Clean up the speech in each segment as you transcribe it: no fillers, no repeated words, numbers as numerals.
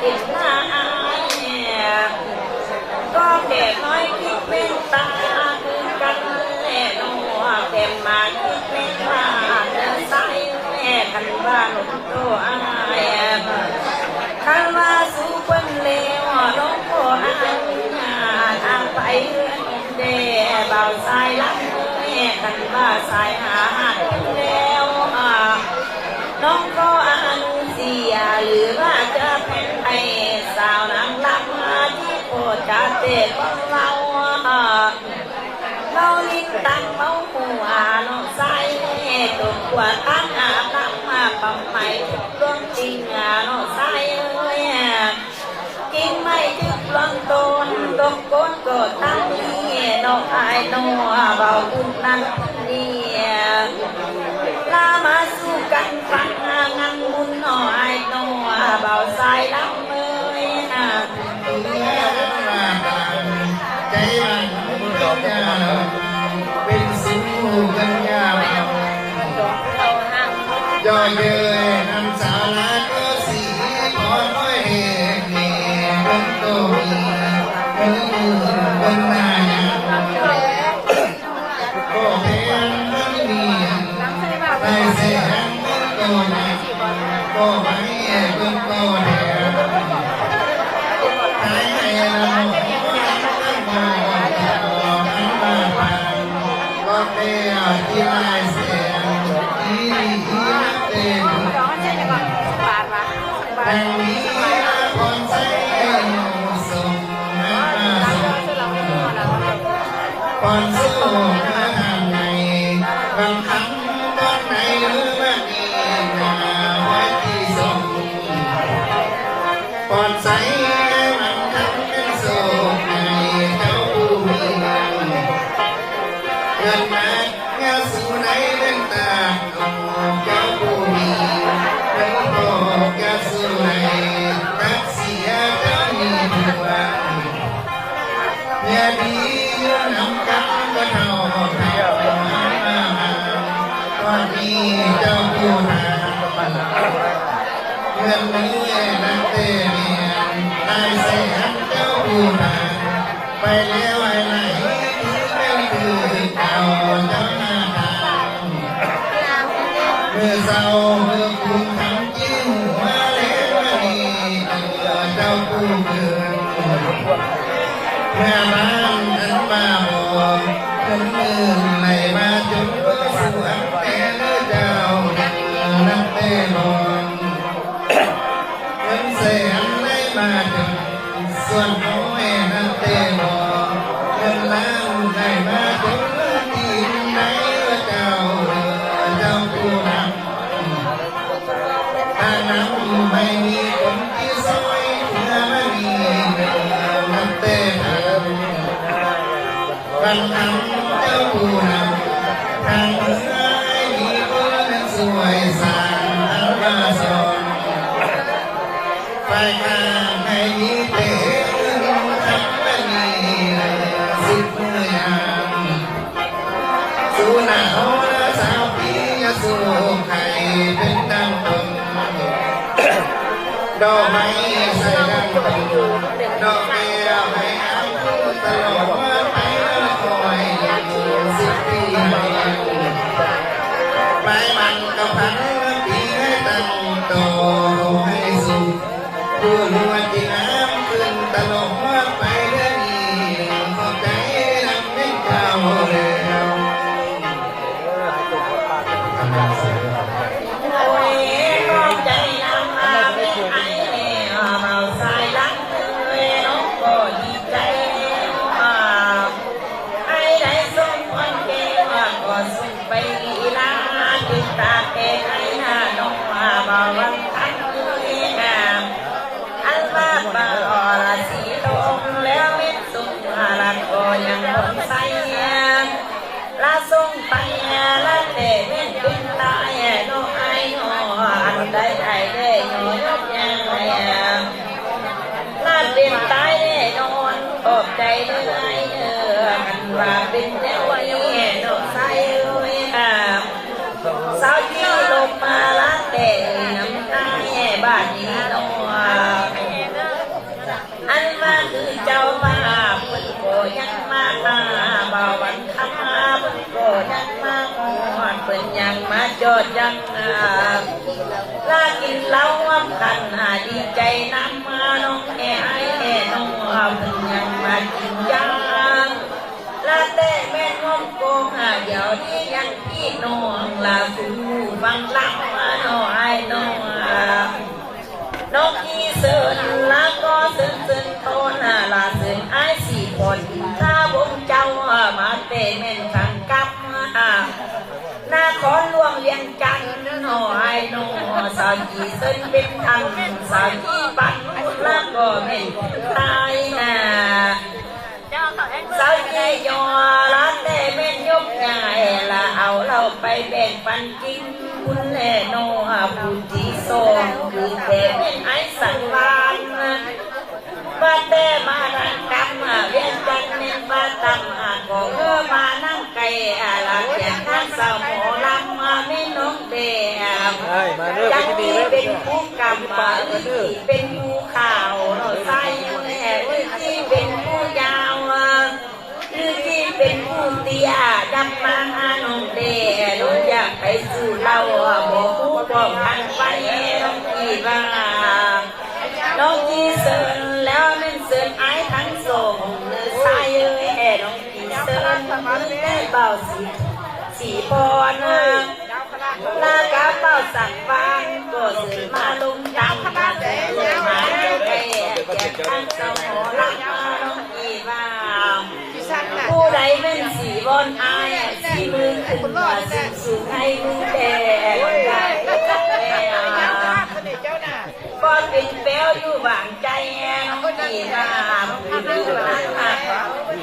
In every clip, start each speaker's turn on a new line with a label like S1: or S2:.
S1: กินหน้าอายก็แก่น้อยคิดเป็นตาคือกันแน่นอนแก่มาคิดเป็นว่าเดินสายแม่กันว่าหลงโตอายคันว่าสู้คนเลวหลงโตอายทางไปเรื่อนเดเบาสายลักแม่กันว่าสายหาแล้วน้องก็อนุเสียหรือว่าจะเป็นไอ้สาวนางลำมาที่โคจะเตะของเราเราลิ้นตั้งเมาหัวน้องใส่ตัวขวดตั้งตั้งมาปั๊มไม่ดวงจริงน้องใส่กินไม่ถึงลำต้นต้องก้นก็ตั้งนี้น้องไอ้น้องเบาบุญนั่นนี่ลามาสู้กันฟังงานบุญน้อยน้องเบาสายลำเลย
S2: ใจมันเป็นสิ่งกันยาวจอยเดินนำสาระก็สีขอน้อยเห็นคนโตมีคนหน้าก็เห็นมันมีได้เสียงก็ไม่ก็ไม่คนโตเนี่ยหายให้เราที่ลายเสียงที่เต็มแห่งนี้คนใช้ส่งมาคนสู้มาทางไหนบางครั้งตอนไหนหรือว่ามีมาไว้ที่ส่งคนใช้มันทำเป็นส่งให้เจ้าผู้มีเงินมาสู่ในเรื่องตาเจ้าผู้มีเรื่องโตแกสู่ในทักเสียเจ้ามีผัวเนี่ยดีน้ำกันก็เท่าวันนี้เจ้าผู้หาเงินนี้นักเตะเนี่ยนายเสียเจ้าผู้หาไปแล้วไอ้ไหนไม่คือเก่าเจ้าหน้าเมื่อเศร้าเมื่อคุณทำจิ้งมาแล้วนี่เจ้าผู้เกิดเมื่อบ้านนั้นมาบอกคนอื่นไม่มาจนก็สู่อันแต่เจ้านักเตะบอลเงินเสียงไม่มาถึงส่วนน้อยนักเตะบอลเงินล้านได้มาจนที่ไหนเจ้าผู้นำถ้าน้ำไม่มีคนที่ซอยเพื่อไม่มีน้ำเต้นกันทำเจ้าผู้นำทางเมื่อมีคนสวยสางอันมาสอนไปข้างให้มีเตะทำไม่มีสิบมือยามสู้หนาวสาวปีสู้ใครเป็นดังตนดอกไม้ใส่ดังตนดอกแก้วให้เอาตลอดว่าไปคอยสิบปีไปมันก็พันปีให้ตั้งโตให้สุขดูนวลที่น้ำขึ้นตลอดว่าไปเรื่อยขอบใจนำเป็นเก่าแล้ว
S1: โอ้ยก็ใจนำมาไม่ไอ้เบาสายลักเลยน้องก็ดีใจไอ้ได้ส่งคนเก่งก็ส่งไปลีลาติดตาเก่งไอ้หน้าน้องเบาวันทันเลยอันว่าเบาสีลงแล้วเม็ดสุกละก็ยังคนใส่ละส่งไปละเด็เม็ดเป็นตายน้องไอ้น้องอันได้ได้ได้น้อยยกยังไงละเป็นตายได้นอนขอบใจด้วยกันว่าเป็นแนวนี้น้องใส่เลยสาวที่ลงมาละเด็น้ำตาบ้านนี้น้อง คือเจ้ามาพุ่นโกยังมาบ่าววันคำพุ่นโกยังมาหอดเพิ่นยังมาจอดยังลากินเหล้าอ้ำกันดีใจน้ำมาน้องแอ่น้องเพิ่นยังมากินยังลาเต้แม่น้องโกงเดี๋ยวนี้ยังพี่น้องลาสูบังลังมาน้องไอ้น้องน้องอีเสิร์นลาก็เสิร์นโตน่ะลาเสิร์นไอ้สี่คนถ้าบุญเจ้ามาเต้แม่นขังกับหน้าขอล่วงเลี้ยงจันหน่อยหน่อสาวจีเสิร์นเป็นทำสาวจีปันลาก็แม่นตายสาวจียอลาเต้แม่นยกใหญ่ละเอาเราไปแบ่งปันกินคุณแล่โนผู้ที่ส่งคือแต่เป็นไอ้สังวานบ้านเต้มาดังกำเวียนจันเน้นบ้านตำก็มานั่งไก่ละเขียนนั่งสาวหมอลำมาไม่น้องเดยังมีเป็นผู้กำเป็นผู้ข่าวเราใส่แม่ที่เป็นผู้ยาวคือที่เป็นผู้เตี้ยดำมาน้องเดน้องอยากไปสู่เราบอกผู้บอกทันไปน้องที่ว่าน้องที่เสิร์นแล้วนั่นเสิร์นไอ้ทั้งส่งเนื้อใส่น้องที่เสิร์นมันได้เบาสีปอนหน้ากาเบาสั่งบ้านก็เสิร์นมาลงดำมาเสิร์นมาแก่แก่ทั้งสองรักมาน้องที่ว่าผู้ใดเป็นสีบอลไอ้สีมือขึ้นมาสีสูงให้มือแดงก็เป็นแป้วอยู่หวานใจน้องที่ว่าผู้ดื้อ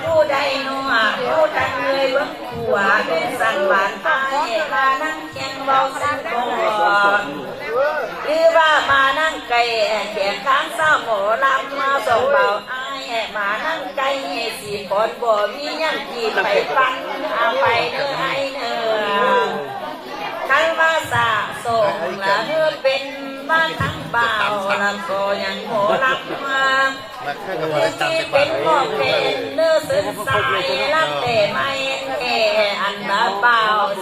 S1: ผู้ใดนัวผู้ทันเลยเบิ้งหัวเป็นสันหวานตายมานั่งเคียงเบาสันก่อนหรือว่ามานั่งไก่แขกข้างเศร้าหมอลำมาส่งเบาไอ้มานั่งไก่สีคนบ่มียังที่ไปปันเอาไปเนื้อให้เนื้อคันว่าสะส่งละเนื้อเป็นบ้านทั้งบ่าวแล้วก็ยังโหรับมาที่เป็นพ่อเป็นเนื้อสึกสายรับแต่ไม่อันละเบา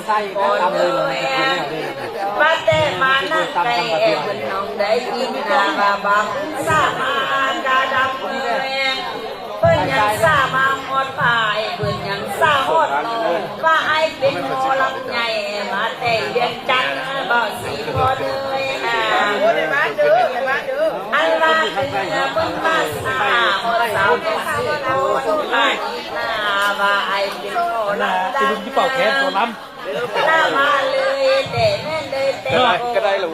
S1: สิคนเลยมาแต่มานั่งไก่คุณน้องได้ยินว่าบังสามากาดับเลยเพิ่นยังสามาหอดพายเพิ่นยังสาหอดนองว่าไอ้เป็นโมลำใหญ่มาแต่เรียนจันบ่สีพอเลยอันว่าเป็นเพิ่นมาสาหอดสาวเป็นสีโตมาอีนาว่าไอ้เป็นโมลำดังที่เป่าแขนตัวลำหน้ามาเลยแต่แม่เลยแต่ก็ได้หรอ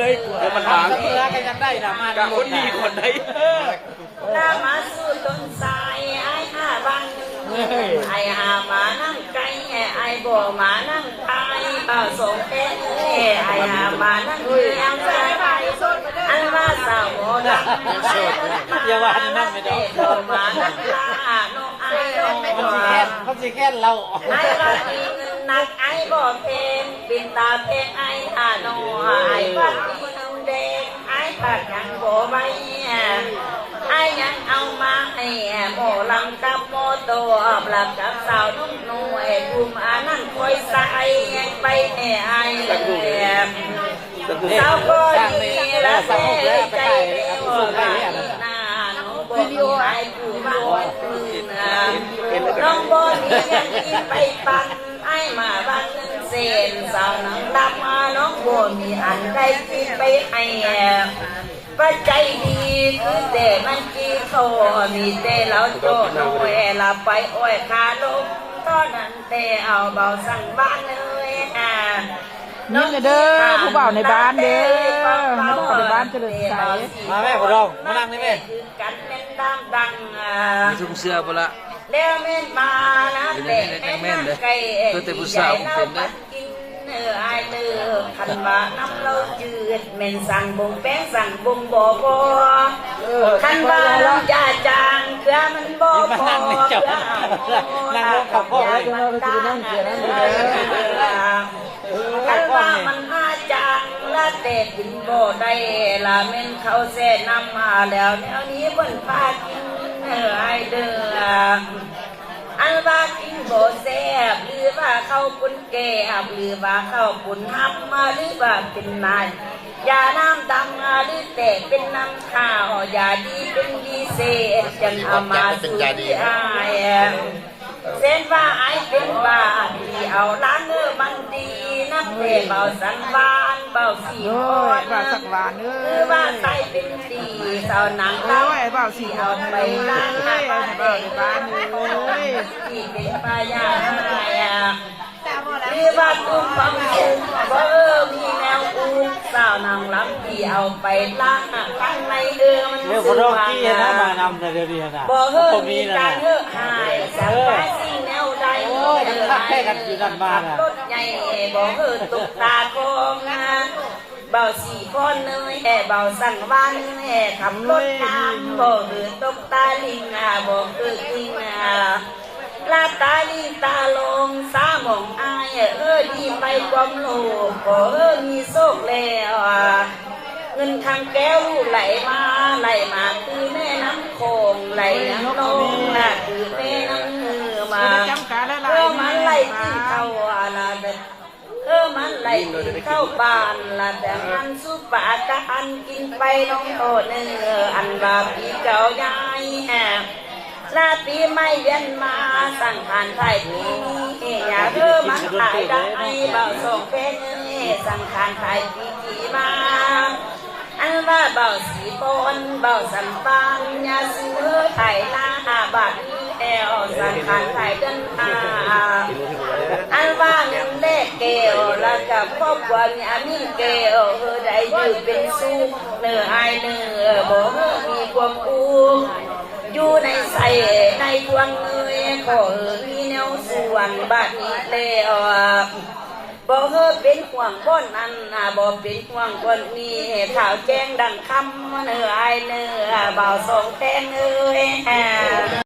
S1: เลยมันหางกันยังได้นะมาคนดีคนใดหน้ามาสู้ต้นสายไอ้ห้าบังไอ้หามานั่งไก่ไอ้บ่มานั่งตายป่าส่งแก่ไอ้หามานั่งเลี้ยงใจอันว่าสาวโมดังอย่าว่านั่งไม่ได้มานั่งตาโนไอ้เขาสิแค่เราไอ้ว่าอีนักไอ้บ่เพลงปินตาเพลงไอ้หาโนไอ้ว่าอีน้องเด็กไอ้ปัดยังบ่ใบไอ้ยังเอามาให้โมลำกับโมโตอบหลับกับสาวนุ่มนุ่ยกุมอานั่งคอยใส่ไปแน่ไอ้สาวก็ดีและเสียใจเร็วหน้าน้องบอลไอ้ผู้มาวันคืนน้องบอลยังกินไปปันไอ้มาบ้านนึงเส้นสาวนังดับมาน้องบอลมีอันได้กินไปไอ้ว่าใจดีคือแต่มันกี่โตมีแต่เราโจนเวลาไปอ้อยคาลงตอนนั้นแต่เอาเบาสั่งบ้านเลย
S3: นี่เด้อผู้บ่าวในบ้านเด้อผู้บ่าวในบ้านเจริญใจ
S4: มาแม่ผมลองมานั่งนี่แม่
S1: กันเล่นดังดัง
S4: มีทุ่งเสื้อปะละ
S1: แล้วแม่มานะแต่แม่ไก่
S4: ตัวแต่ผู้สาวเป็นได้
S1: ไอ้เลือขันว่าน้ำเราจืดเม่นสั่งบุงแป้งสั่งบุงบ่พอขันว่าเราจะจางเกลือมันบ่พอเกลือ
S4: นั่งลงขับพ่อแล้วก็ไปนั่งเกลือนั่งขัน
S1: ว่ามันหาจางละ แต่กินบ่ได้ละเม่นเขาแซ่นำมาแล้วแนวนี้เพิ่นพากินไอเด้ออันว่ากินบ่แซ่บหรือว่าเข้าปุ่นแก่หรือว่าเข้าปุ่นหับมาหรือว่าเป็นนายยาน้ำดำหรือแต่เป็นน้ำข้าวยาดีเป็นดีเศษจังเอามาสู่ไอ้เส้นว่าไอ้เป็นบ้าที่เอาล้างมันดีน้ำเตะเบาสันวานเบาสี
S3: โอ้
S1: อ่อย น
S3: บ่าวสักหวานเอ้
S1: คือย ว่าใส่เป็นดีสาวหนัง
S3: โอ้ยบ่าวสีอ่อน
S1: ไป
S3: เอ้ย
S1: ล้าง
S3: เอ้ยเอาบ่าวในบ้านเอ้ย
S1: ที่เป็นปลายาหรือว่าตุ้มฟังตุ้มบ่มีแนวอุ้มสาวหนังลำที่เอาไปล้างข้างในมัน
S4: เรื่องพอดองกี้นะมานำแต่เดี๋ยวนี้นะ
S1: บ่เฮอ
S4: ผม
S1: มี
S4: มีนะ
S1: การเฮอหายสังกาสิ่งแนวใด
S4: โอ้ยมันแค่กันอยู่ด้านบ้านน่ะ
S1: รถใหญ่บ่เฮอตกตาคงนะเบาสี่คนเนยเบาสั่งวันขับรถน้ำบ่เฮอตกตาลิงบ่เฮอลิงลาตาลีตาลงสามองอายดีไปความโลภบ่มีโชคแล้วเงินทางแก้วไหลมาคือแม่น้ำโขงไหลน้ำลงคือแม่น้ำเนือมามันไหลกินเข้าละมันไหลกินเข้าบ้านละแต่มันสุปาการกินไปน้องโตเนื้ออันบาปีเก่ายายลาปีไม่เวียนมาสั่งผ่านไทยปีนี้อย่ามันตายได้เบาส่งเป็นสั่งผ่านไทยปีกี่มาอันว่าเบาสีปนเบาสันปังยาซื้อไทยลาบาทแอลสั่งผ่านไทยเดินอันว่าเงินเล็กเกลแล้วกับครอบครัวมีเกลได้อยู่เป็นสุขเนื้อไอเนื้อบ่มีความอูอยู่ในใส่ในดวงเงยขอมีแนวส่วนบาดนี้แล้วบ่เป็นห่วงคนนั้นบ่เป็นห่วงคนนี้ข่าวแจ้งดังคำเนื้อไอเนื้อเบาสองแทงเอ้ย